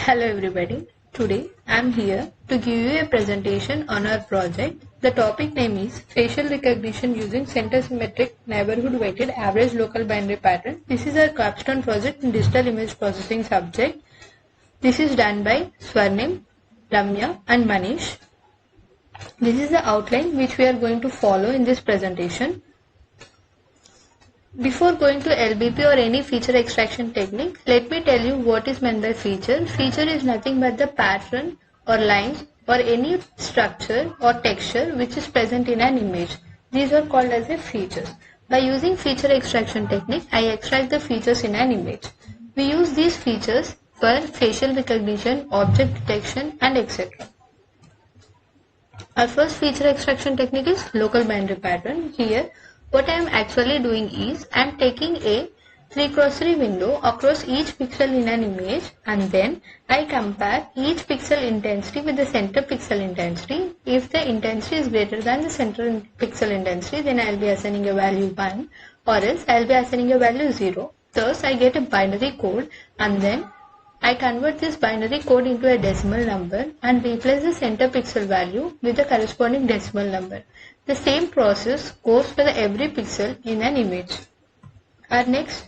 Hello everybody. Today I am here to give you a presentation on our project. The topic name is Facial Recognition using Center Symmetric Neighborhood Weighted Average Local Binary Pattern. This is our capstone project in Digital Image Processing subject. This is done by Swarnim, Ramya and Manish. This is the outline which we are going to follow in this presentation. Before going to LBP or any feature extraction technique, let me tell you what is meant by feature. Feature is nothing but the pattern or lines or any structure or texture which is present in an image. These are called as a features. By using feature extraction technique, I extract the features in an image. We use these features for facial recognition, object detection and etc. Our first feature extraction technique is local binary pattern. Here, what I am actually doing is I am taking a 3x3 window across each pixel in an image and then I compare each pixel intensity with the center pixel intensity. If the intensity is greater than the center pixel intensity, then I will be assigning a value 1 or else I will be assigning a value 0. Thus I get a binary code and then I convert this binary code into a decimal number and replace the center pixel value with the corresponding decimal number. The same process goes for every pixel in an image. Our next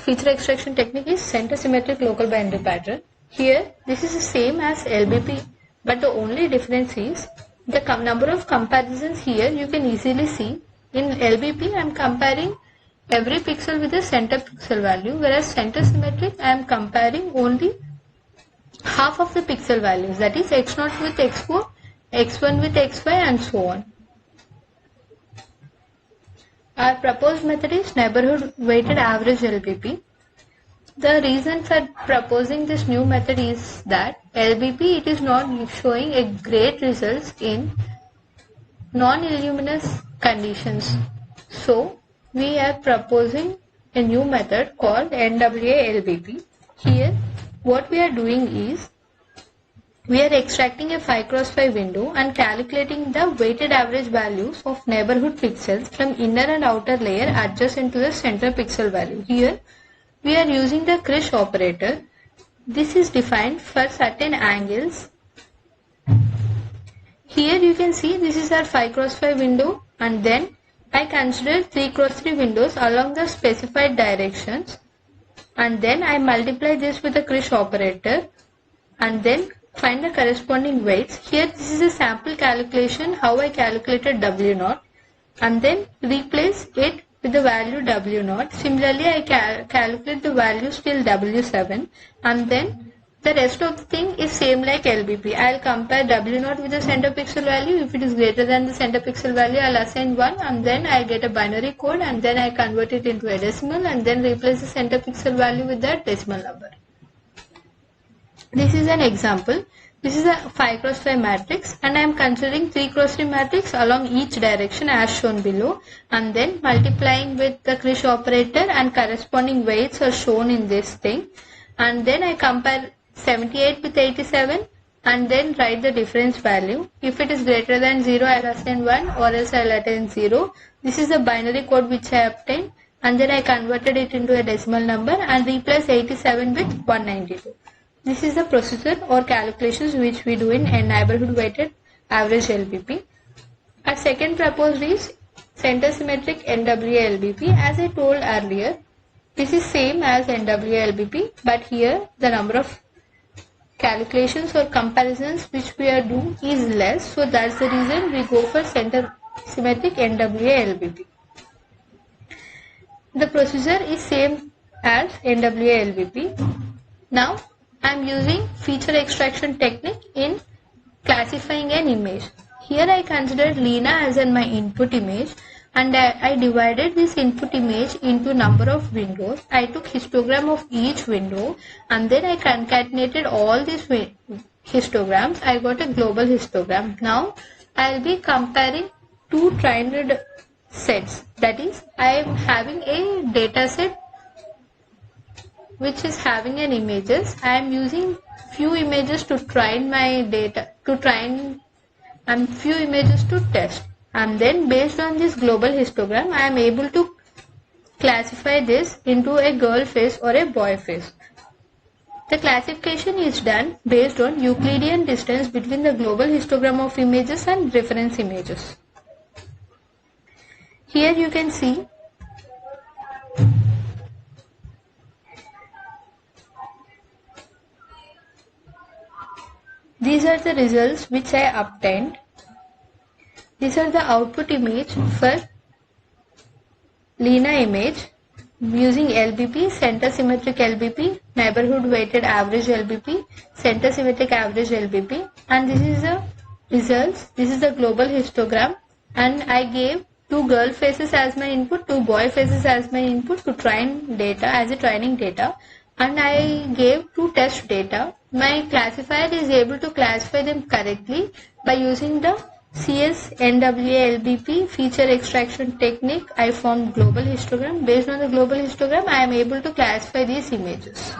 feature extraction technique is center symmetric local binary pattern. Here, this is the same as LBP, but the only difference is the number of comparisons. Here you can easily see in LBP I am comparing every pixel with the center pixel value, whereas center symmetric I am comparing only half of the pixel values, that is x0 with x4, x1 with xy and so on. Our proposed method is neighborhood weighted average LBP. The reason for proposing this new method is that LBP it is not showing a great results in non-illuminous conditions. So we are proposing a new method called NWA-LBP. Here what we are doing is we are extracting a 5x5 window and calculating the weighted average values of neighborhood pixels from inner and outer layer adjacent to the center pixel value. Here we are using the Krish operator. This is defined for certain angles. Here you can see this is our 5x5 window and then I consider 3x3 windows along the specified directions and then I multiply this with the Krish operator and then find the corresponding weights. Here this is a sample calculation how I calculated W0 and then replace it with the value W0. Similarly I calculate the values till W7 and then the rest of the thing is same like LBP. I will compare W0 with the center pixel value. If it is greater than the center pixel value, I will assign 1 and then I get a binary code and then I convert it into a decimal and then replace the center pixel value with that decimal number. This is an example. This is a 5x5 matrix and I am considering 3x3 matrix along each direction as shown below and then multiplying with the Krish operator and corresponding weights are shown in this thing and then I compare 78 with 87 and then write the difference value. If it is greater than 0, I will assign 1 or else I will attain 0. This is the binary code which I obtained and then I converted it into a decimal number and replace 87 with 192. This is the procedure or calculations which we do in a neighborhood weighted average LBP. Our second proposed is center symmetric NWA-LBP. As I told earlier, this is same as NWA-LBP, but here the number of calculations or comparisons which we are doing is less. So that's the reason we go for center symmetric NWA-LBP. The procedure is same as NWA-LBP. Now I am using feature extraction technique in classifying an image. Here I considered Lena as my input image and I divided this input image into number of windows. I took histogram of each window and then I concatenated all these histograms. I got a global histogram. Now I will be comparing two trained sets. That is, I am having a data set which is having an images. I am using few images to train my data, and few images to test. And then based on this global histogram, I am able to classify this into a girl face or a boy face. The classification is done based on Euclidean distance between the global histogram of images and reference images. Here you can see these are the results which I obtained. These are the output image for Lena image using LBP, center symmetric LBP, neighborhood weighted average LBP, center symmetric average LBP, and this is the results. This is the global histogram, and I gave 2 girl faces as my input, 2 boy faces as my input to train data as a training data, and I gave 2 test data. My classifier is able to classify them correctly by using the CS-NWALBP feature extraction technique. I found global histogram. Based on the global histogram, I am able to classify these images.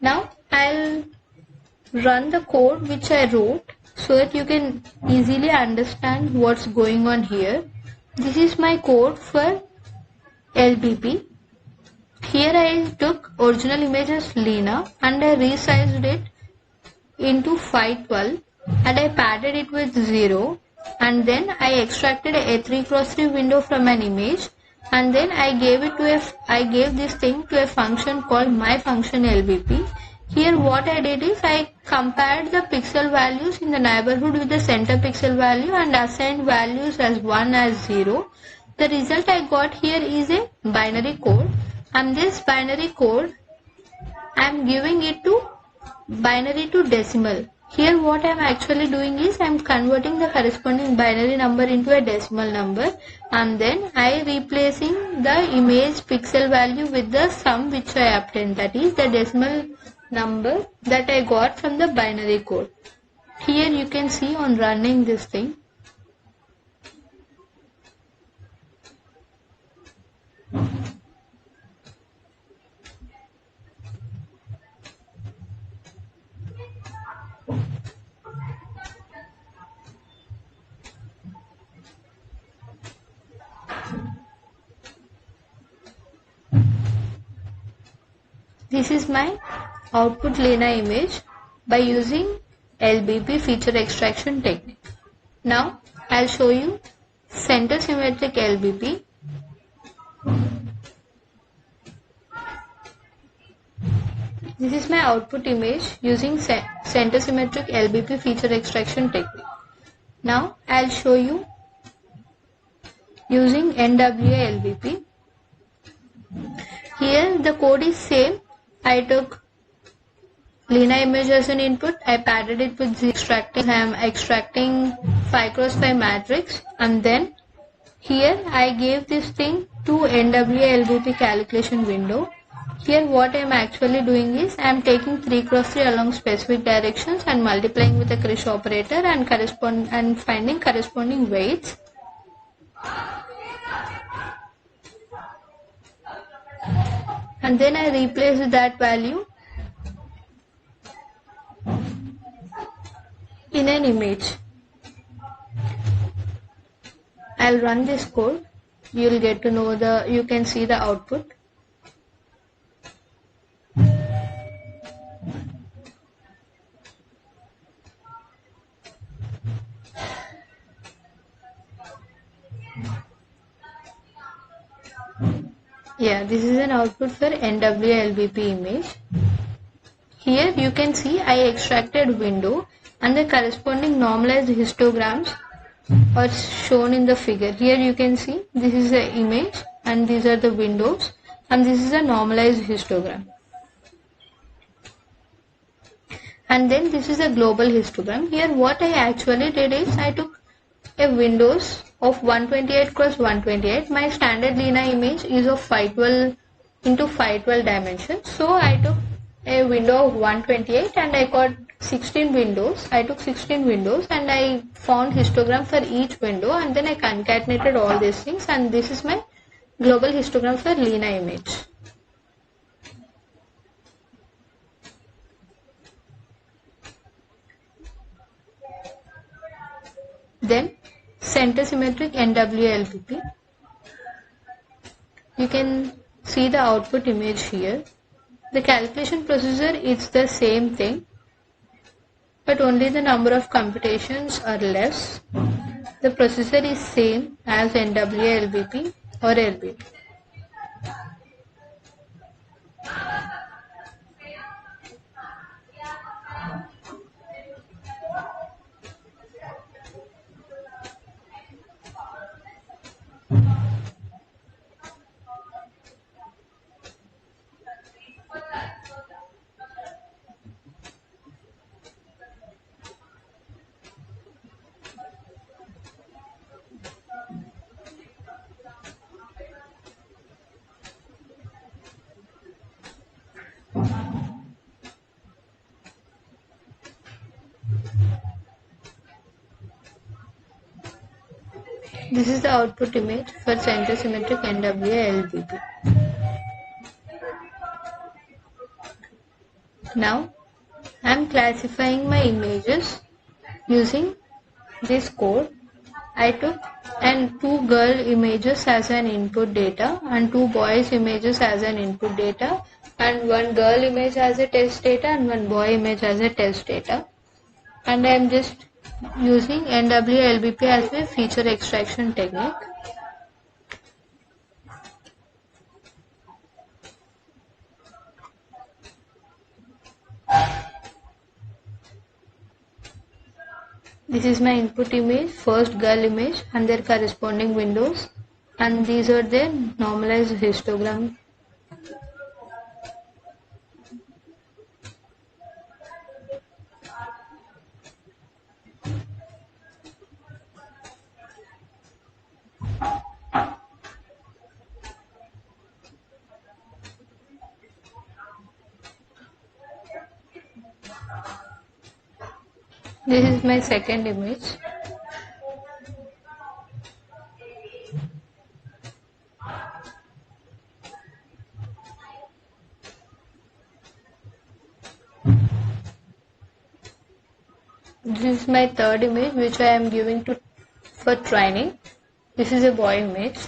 Now I'll run the code which I wrote so that you can easily understand what's going on here. This is my code for LBP. Here I took original image as Lena and I resized it into 512 and I padded it with 0, and then I extracted a 3x3 window from an image, and then I gave this thing to a function called my function LBP. Here what I did is I compared the pixel values in the neighborhood with the center pixel value and assigned values as 1 as 0. The result I got here is a binary code, and this binary code I am giving it to binary to decimal. Here what I am actually doing is I am converting the corresponding binary number into a decimal number, and then I replacing the image pixel value with the sum which I obtained, that is the decimal number that I got from the binary code. Here you can see on running this thing. This is my output Lena image by using LBP feature extraction technique. Now I'll show you center symmetric LBP. This is my output image using center symmetric LBP feature extraction technique. Now I'll show you using NWA LBP. Here the code is same. I took Lena image as an input, I padded it with extracting. I am extracting 5x5 matrix, and then here I gave this thing to NWA LBP calculation window. Here what I am actually doing is I am taking 3x3 along specific directions and multiplying with a Krish operator and finding corresponding weights. And then I replace that value in an image. I'll run this code. You'll get to know you can see the output. Yeah, this is an output for NWLBP image. Here you can see I extracted window and the corresponding normalized histograms are shown in the figure. Here you can see this is the image and these are the windows and this is a normalized histogram. And then this is a global histogram. Here what I actually did is I took a windows of 128 cross 128. My standard Lena image is of 512 into 512 dimensions. So I took a window of 128 and I got 16 windows. I took 16 windows and I found histogram for each window, and then I concatenated all these things, and this is my global histogram for Lena image. Then center symmetric NWLBP. You can see the output image here. The calculation procedure is the same thing, but only the number of computations are less. The procedure is same as NWALBP or LBP. This is the output image for center symmetric NWALBP. Now I am classifying my images using this code. I took two girl images as an input data and two boys images as an input data, and one girl image as a test data and one boy image as a test data, and I am just using NWLBP as a feature extraction technique. This is my input image, first girl image and their corresponding windows, and these are their normalized histogram. This is my second image. This is my third image which I am giving for training. This is a boy image.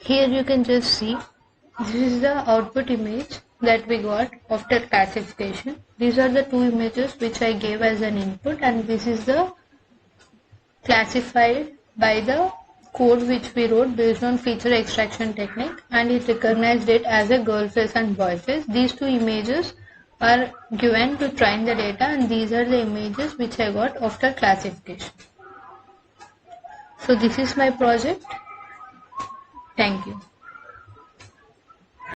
Here you can just see, this is the output image that we got after classification. These are the two images which I gave as an input, and this is the classified by the code which we wrote based on feature extraction technique, and it recognized it as a girl face and boy face. These two images are given to train the data, and these are the images which I got after classification. So this is my project. Thank you.